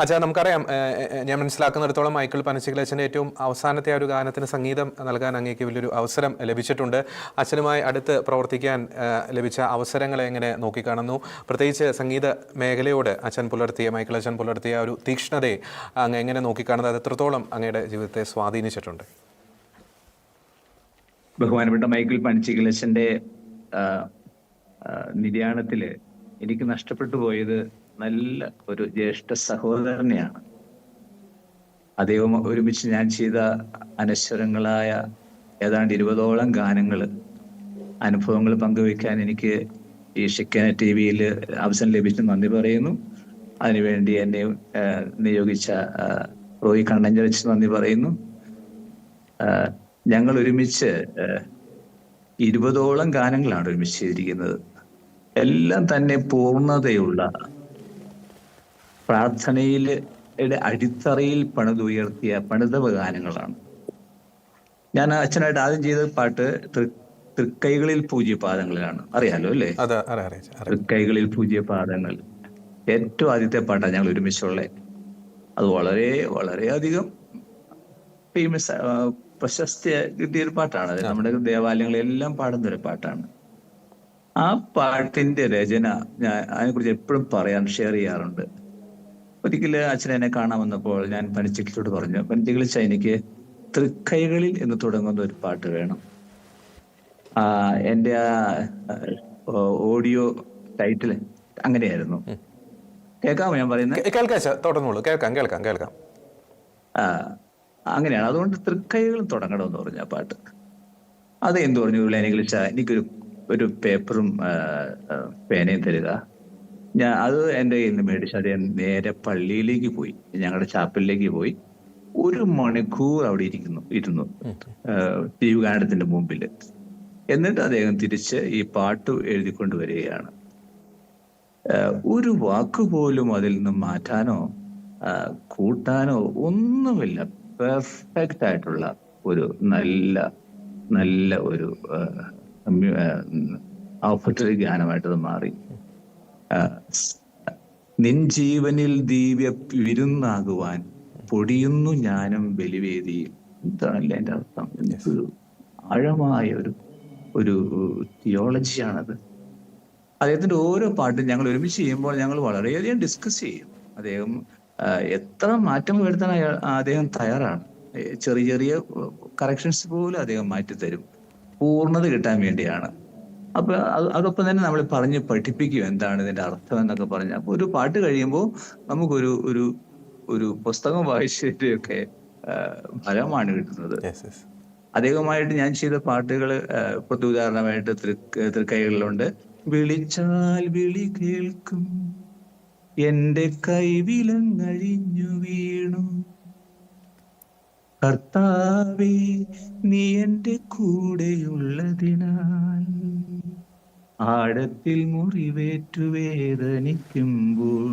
അച്ഛാ, നമുക്കറിയാം, ഞാൻ മനസ്സിലാക്കുന്നിടത്തോളം മൈക്കിൾ പനച്ചിക്കലച്ഛൻ്റെ ഏറ്റവും അവസാനത്തെ ആ ഒരു ഗാനത്തിന് സംഗീതം നൽകാൻ അങ്ങേക്ക് വലിയൊരു അവസരം ലഭിച്ചിട്ടുണ്ട്. അച്ഛനുമായി അടുത്ത് പ്രവർത്തിക്കാൻ ലഭിച്ച അവസരങ്ങളെ എങ്ങനെ നോക്കിക്കാണുന്നു? പ്രത്യേകിച്ച് സംഗീത മേഖലയോട് മൈക്കിൾ അച്ഛൻ പുലർത്തിയ ഒരു തീക്ഷ്ണതയെ അങ്ങ് എങ്ങനെ നോക്കിക്കാണുന്നത്? അത് എത്രത്തോളം അങ്ങയുടെ ജീവിതത്തെ സ്വാധീനിച്ചിട്ടുണ്ട്? ബഹുമാനപ്പെട്ട മൈക്കിൾ പനച്ചിക്കലച്ഛൻ്റെ നിര്യാണത്തില് എനിക്ക് നഷ്ടപ്പെട്ടു പോയത് നല്ല ഒരു ജ്യേഷ്ഠ സഹോദരനെയാണ്. അദ്ദേഹം ഒരുമിച്ച് ഞാൻ ചെയ്ത അനശ്വരങ്ങളായ ഏതാണ്ട് 20ഓളം ഗാനങ്ങൾ, അനുഭവങ്ങൾ പങ്കുവയ്ക്കാൻ എനിക്ക് ഈ ഷിക്കാന TV-യിൽ അവസരം ലഭിച്ചു നന്ദി പറയുന്നു. അതിനുവേണ്ടി എന്നെ നിയോഗിച്ച റോയി കണ്ണഞ്ചരച്ച് നന്ദി പറയുന്നു. ഞങ്ങൾ ഒരുമിച്ച് 20ഓളം ഗാനങ്ങളാണ് ഒരുമിച്ച് ചെയ്തിരിക്കുന്നത്. എല്ലാം തന്നെ പൂർണ്ണതയുള്ള പ്രാർത്ഥനയിലെ അടിത്തറയിൽ പണിതുയർത്തിയ പണിതവ ഗാനങ്ങളാണ്. ഞാൻ അച്ഛനായിട്ട് ആദ്യം ചെയ്ത പാട്ട് തൃക്കൈകളിൽ പൂജ്യപാദങ്ങളിലാണ്. അറിയാലോ അല്ലേ? തൃക്കൈകളിൽ പൂജ്യപാദങ്ങൾ ഏറ്റവും ആദ്യത്തെ പാട്ടാണ് ഞങ്ങൾ ഒരുമിച്ചുള്ള. അത് വളരെ വളരെയധികം ഫേമസ്, പ്രശസ്തി കിട്ടിയൊരു പാട്ടാണ്. നമ്മുടെ ദേവാലയങ്ങളെല്ലാം പാടുന്ന ഒരു പാട്ടാണ്. ആ പാട്ടിന്റെ രചന ഞാൻ അതിനെക്കുറിച്ച് എപ്പോഴും ഷെയർ ചെയ്യാറുണ്ട്. ഒരിക്കൽ അച്ഛൻ എന്നെ കാണാൻ വന്നപ്പോൾ ഞാൻ പനച്ചിക്കലോട് പറഞ്ഞു, പനച്ചിക്കലച്ച, എനിക്ക് തൃക്കൈകളിൽ എന്ന് തുടങ്ങുന്ന ഒരു പാട്ട് വേണം. എൻ്റെ ഓഡിയോ ടൈറ്റിൽ അങ്ങനെയായിരുന്നു. കേൾക്കാമോ ഞാൻ പറയുന്നത്? അങ്ങനെയാണ്. അതുകൊണ്ട് തൃക്കൈകളും തുടങ്ങണമെന്ന് പറഞ്ഞു ആ പാട്ട്. അത് എന്ത് പറഞ്ഞു, വിളിച്ച എനിക്കൊരു പേപ്പറും പേനയും തരിക. അത് എൻ്റെ കയ്യിൽ നിന്ന് മേടിച്ച് അദ്ദേഹം നേരെ പള്ളിയിലേക്ക് പോയി, ഞങ്ങളുടെ ചാപ്പലിലേക്ക് പോയി. 1 മണിക്കൂർ അവിടെ ഇരുന്നു ദൈവഗാനത്തിന്റെ മുമ്പിൽ. എന്നിട്ട് അദ്ദേഹം തിരിച്ച് ഈ പാട്ട് എഴുതിക്കൊണ്ട് വരികയാണ്. ഒരു വാക്കുപോലും അതിൽ നിന്ന് മാറ്റാനോ കൂട്ടാനോ ഒന്നുമില്ല. പെർഫെക്റ്റ് ആയിട്ടുള്ള ഒരു നല്ല ഒരു ഔഫറ്ററി ഗാനമായിട്ടത് മാറി. നിൻ ജീവനിൽ ദിവ്യ വിരുന്നാകുവാൻ പൊടിയുന്നു ഞാനും ബലിവേദിയിൽ. എന്താണല്ലേ എൻ്റെ അർത്ഥം? ഒരു ആഴമായ ഒരു തിയോളജിയാണത്. അദ്ദേഹത്തിന്റെ ഓരോ പാട്ടും ഞങ്ങൾ ഒരുമിച്ച് ചെയ്യുമ്പോൾ ഞങ്ങൾ വളരെയധികം ഡിസ്കസ് ചെയ്യും. അദ്ദേഹം എത്ര മാറ്റം വരുത്താൻ അദ്ദേഹം തയ്യാറാണ്. ചെറിയ കറക്ഷൻസ് പോലും അദ്ദേഹം മാറ്റിത്തരും, പൂർണ്ണത കിട്ടാൻ വേണ്ടിയാണ്. അപ്പൊ അതൊപ്പം തന്നെ നമ്മൾ പറഞ്ഞ് പഠിപ്പിക്കും എന്താണ് ഇതിന്റെ അർത്ഥം എന്നൊക്കെ പറഞ്ഞ്. അപ്പൊ ഒരു പാട്ട് കഴിയുമ്പോൾ നമുക്കൊരു ഒരു പുസ്തകം വായിച്ചിട്ടൊക്കെ ഫലമാണ് കിട്ടുന്നത്. അദ്ദേഹമായിട്ട് ഞാൻ ചെയ്ത പാട്ടുകൾ ഉദാഹരണമായിട്ട് തൃക്കൈകളിലുണ്ട്. വിളിച്ചാൽ വിളി കേൾക്കും, എന്റെ കൈവിലങ്ങഴിഞ്ഞു വീണു, കർത്താവേ നീ എന്റെ കൂടെയുള്ളതിനാൽ, ആഴത്തിൽ മുറിവേറ്റു വേദനിക്കുമ്പോൾ,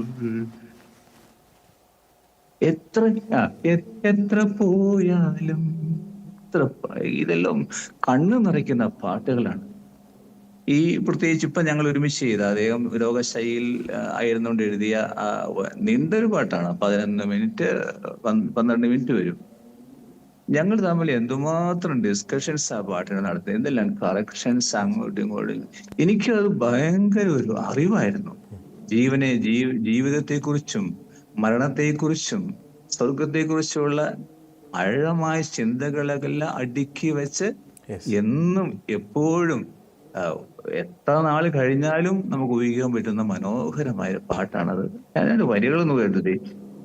എത്ര പോയാലും ഇതെല്ലാം കണ്ണു നിറയ്ക്കുന്ന പാട്ടുകളാണ്. ഈ പ്രത്യേകിച്ച് ഇപ്പൊ ഞങ്ങൾ ഒരുമിച്ച് ചെയ്ത അദ്ദേഹം രോഗശൈലിയിൽ ആയിരുന്നുകൊണ്ട് എഴുതിയ നീണ്ടൊരു പാട്ടാണ്. 11 മിനിറ്റ് 12 മിനിറ്റ് വരും. ഞങ്ങൾ തമ്മിൽ എന്തുമാത്രം ഡിസ്കഷൻസ് ആ പാട്ടിന് നടത്തുന്നത്, എന്തെല്ലാം കറക്ഷൻസ് അങ്ങോട്ടും ഇങ്ങോട്ടും. എനിക്കത് ഭയങ്കര ഒരു അറിവായിരുന്നു. ജീവിതത്തെക്കുറിച്ചും മരണത്തെക്കുറിച്ചും സ്വർഗത്തെക്കുറിച്ചുള്ള ആഴമായ ചിന്തകളെല്ലാം അടുക്കി വെച്ച് എന്നും എപ്പോഴും എത്ര നാൾ കഴിഞ്ഞാലും നമുക്ക് ഊഹിക്കാൻ പറ്റുന്ന മനോഹരമായ പാട്ടാണത്. ഞാൻ വരികളൊന്നും കേട്ടത്,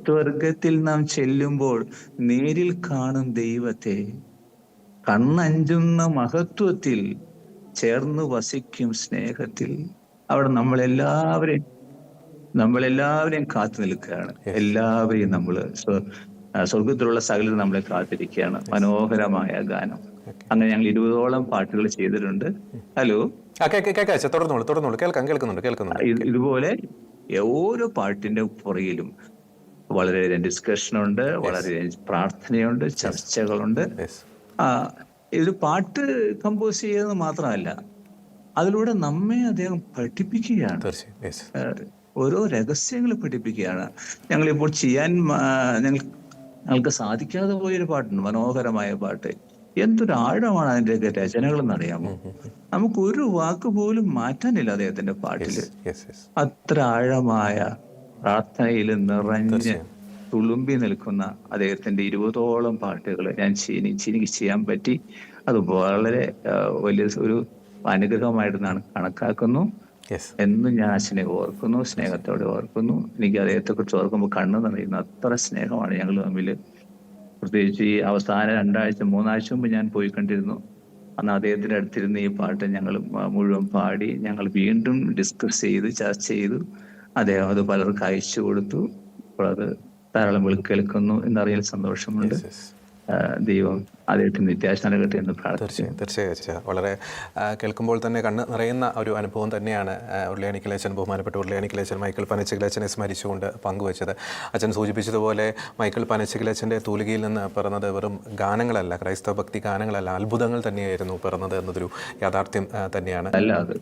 സ്വർഗത്തിൽ നാം ചെല്ലുമ്പോൾ നേരിൽ കാണും ദൈവത്തെ, കണ്ണഞ്ചുന്ന മഹത്വത്തിൽ ചേർന്ന് വസിക്കും സ്നേഹത്തിൽ. അവിടെ നമ്മളെല്ലാവരെയും കാത്തു നിൽക്കുകയാണ്. എല്ലാവരെയും സ്വർഗത്തിലുള്ള സകലരും നമ്മളെ കാത്തിരിക്കുകയാണ്. മനോഹരമായ ഗാനം. അങ്ങനെ ഞങ്ങൾ 20ഓളം പാട്ടുകൾ ചെയ്തിട്ടുണ്ട്. ഹലോ, ഇതുപോലെ ഓരോ പാട്ടിന്റെ പുറകിലും വളരെയധികം ഡിസ്കഷനുണ്ട്, വളരെയധികം പ്രാർത്ഥനയുണ്ട്, ചർച്ചകളുണ്ട്. ഇത് പാട്ട് കമ്പോസ് ചെയ്യുന്നത് മാത്രമല്ല, അതിലൂടെ നമ്മെ അദ്ദേഹം പഠിപ്പിക്കുകയാണ്. ഓരോ രഹസ്യങ്ങൾ പഠിപ്പിക്കുകയാണ്. ഞങ്ങളിപ്പോൾ ചെയ്യാൻ ഞങ്ങൾക്ക് സാധിക്കാതെ പോയൊരു പാട്ടുണ്ട്, മനോഹരമായ പാട്ട്. എന്തൊരു ആഴമാണ് അതിൻ്റെയൊക്കെ രചനകൾ എന്നറിയാമോ? നമുക്ക് ഒരു വാക്ക് പോലും മാറ്റാനില്ല അദ്ദേഹത്തിന്റെ പാട്ടില്. അത്ര ആഴമായ പ്രാർത്ഥനയിൽ നിറഞ്ഞ് തുളുമ്പി നിൽക്കുന്ന അദ്ദേഹത്തിന്റെ 20ഓളം പാട്ടുകൾ എനിക്ക് ചെയ്യാൻ പറ്റി. അത് വളരെ വലിയ ഒരു അനുഗ്രഹമായിട്ട് ഞാൻ കണക്കാക്കുന്നു. എന്നും ഞാൻ അച്ഛനെ ഓർക്കുന്നു, സ്നേഹത്തോടെ ഓർക്കുന്നു. എനിക്ക് അദ്ദേഹത്തെ കുറിച്ച് ഓർക്കുമ്പോൾ കണ്ണു നിറയുന്ന അത്ര സ്നേഹമാണ് ഞങ്ങൾ തമ്മിൽ. പ്രത്യേകിച്ച് ഈ അവസാന 2-3 ആഴ്ച മുമ്പ് ഞാൻ പോയി കണ്ടിരുന്നു. അന്ന് അദ്ദേഹത്തിന്റെ അടുത്തിരുന്ന് ഈ പാട്ട് ഞങ്ങൾ മുഴുവൻ പാടി. ഞങ്ങൾ വീണ്ടും ഡിസ്കസ് ചെയ്ത് ചർച്ച ചെയ്തു. അദ്ദേഹം അത് പലർക്കും അയച്ചു കൊടുത്തു. അപ്പോൾ അത് ധാരാളം കേൾക്കുന്നു എന്നറിയാൻ സന്തോഷമുണ്ട്. ദൈവം അദ്ദേഹത്തിന് നിത്യാശ നൽകട്ടെ എന്ന് പ്രാർത്ഥിച്ചു. തീർച്ചയായും വളരെ കേൾക്കുമ്പോൾ തന്നെ കണ്ണ് നിറയുന്ന ഒരു അനുഭവം തന്നെയാണ് ഉരുളിയാനിക്കലച്ചൻ, ബഹുമാനപ്പെട്ട ഉരുളിയാനിക്കലച്ചൻ മൈക്കിൾ പനച്ചിക്കലച്ചനെ സ്മരിച്ചുകൊണ്ട് പങ്കുവച്ചത്. അച്ഛൻ സൂചിപ്പിച്ചതുപോലെ മൈക്കിൾ പനച്ചിക്കലച്ചൻ്റെ തൂലികയിൽ നിന്ന് പിറന്നത് വെറും ഗാനങ്ങളല്ല, ക്രൈസ്തവ ഭക്തി ഗാനങ്ങളല്ല, അത്ഭുതങ്ങൾ തന്നെയായിരുന്നു പിറന്നത് എന്നതൊരു യാഥാർത്ഥ്യം തന്നെയാണ്. അല്ല അത്